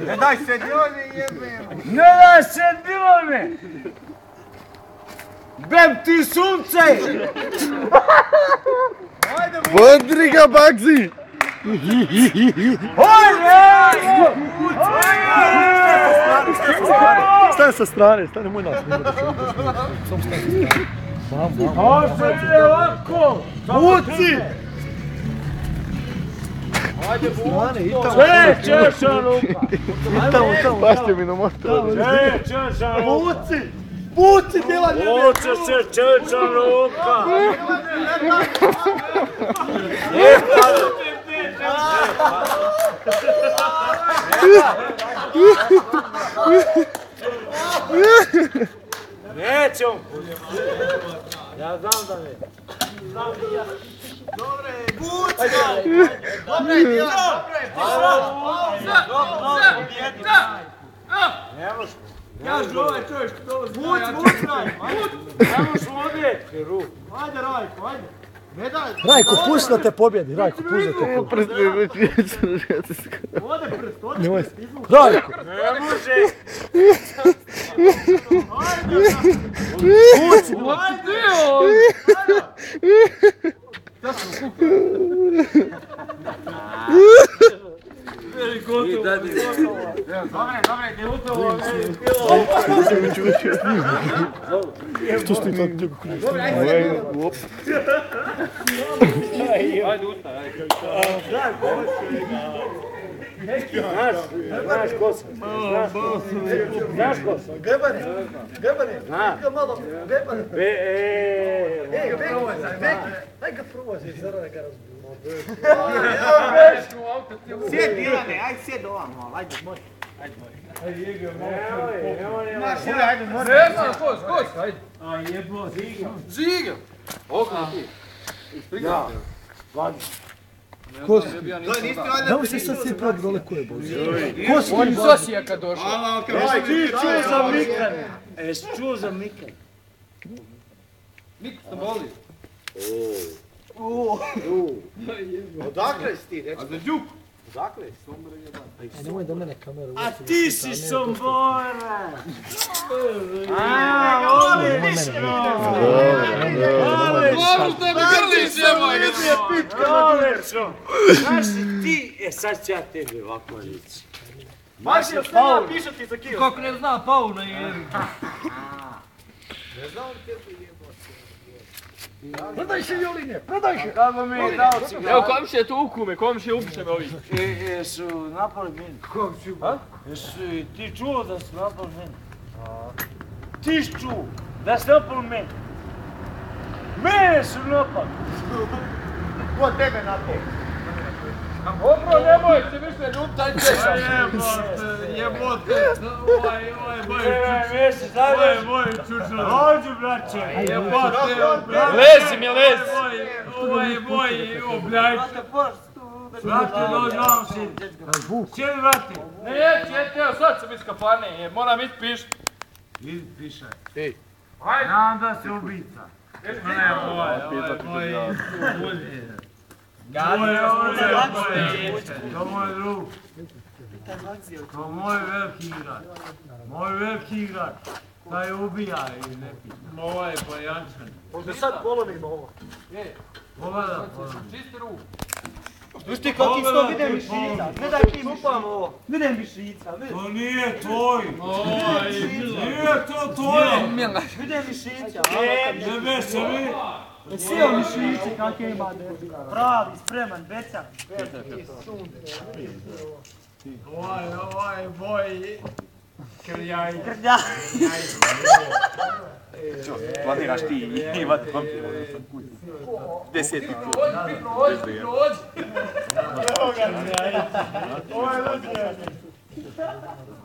Ne daj sedione jebem! Ne daj sedione! Bem ti sunce! Vodri ga, Bagzi! Stani sa strane, stani moj nas. Samo stani sa strane. Može ovako! Vuci! Ajde, Sve češa ruka! Pašte mi na motor. Sve češa ruka! Vuci! Vuci, djela njene! Vuče se češa ruka! Neće on! Ja znam da ne. Dobre, vuci! Dobre, djela! Ne možeš. Kažu ovaj čovjek što ovo zna. Vuci, Ne možeš odjeti ruku. Ajde, Rajko, ajde. Ne daj. Rajko, pusti da te pobjedi, Rajko, pusti da te pobjedi. Ode prst, ode prst. Rajko! Ne može. Vuci! Dobre, ne upravo. Što stoji tako njegu kući? Ajde usta, ajde. Znaš ko sam? Znaš ko sam? Grebane, ga malo, grebane. Daj ga provozi, zara da ga razbudu. Sjed, Milane, ajde sjed ovamo, ajde, može. Ajde, može. Ajde. A jebo, Ziga. Ja. Ko si? To je niste valjda... Damo se sad svi pravi dole ko je Bozi. Ko si? On Sosija kad došao. Ti čuo za Mikane? Jesi čuo za Mikane? Mik se boli. Odakle si ti, reći? A za djuk? Odakle si? Nemoj da mene kamera A ti si Sombora! A, voliš to! Možda mi grliš, Dolećo! Znaš li ti, sad ću ja tebi ovako reći. Maši, jel snima pišati za kio? Kako ne zna Pauna jebi. Ne znam gdje to jebo. Prodaj se violine, prodaj se! Kako mi je dao cigaru? Evo komšije tu ukume, komšije upiše me ovih. Jesu napali meni? Komšiju. Jesu i ti čuo da su napali meni? Ti si čuo da su napali meni? Mene su napali! Ko tebe napao? Dobro, nemojte više ljutaj češam. Jebote. Ovaj moj Mjesec, ajde! moj čučan. Dođu, braće! Jebote. Lezi mi, lezi. Ovo je moj obljajč. Vrati, dođam si! Sjedi, vrati! Neće, evo sad sam iz kafane, moram ići pišt. Idi, pišaj. Ej. Znam da si ubica. Ovaj moj To moj drug. To moj veliki igrač. Moj veliki igrač. Taj ubija i ne pita. Ovaj je pojančan. Možda sad polovimo ovo. Pogledaj, Čisti ruku. Viš ti kako isto vidim mišica, gledaj ti mišica ovo. Vidim mišica, vidim. to nije tvoj. Nije to tvoje. Vidim mišica. Jebe se mi. Sjeo mišice kakve ima pravi, spreman, beca. Ovaj moj krljaj. Krlja. Planiraš ti imati vampir, odnosno kuć. 10 put. Prođi. Ovo je luđe.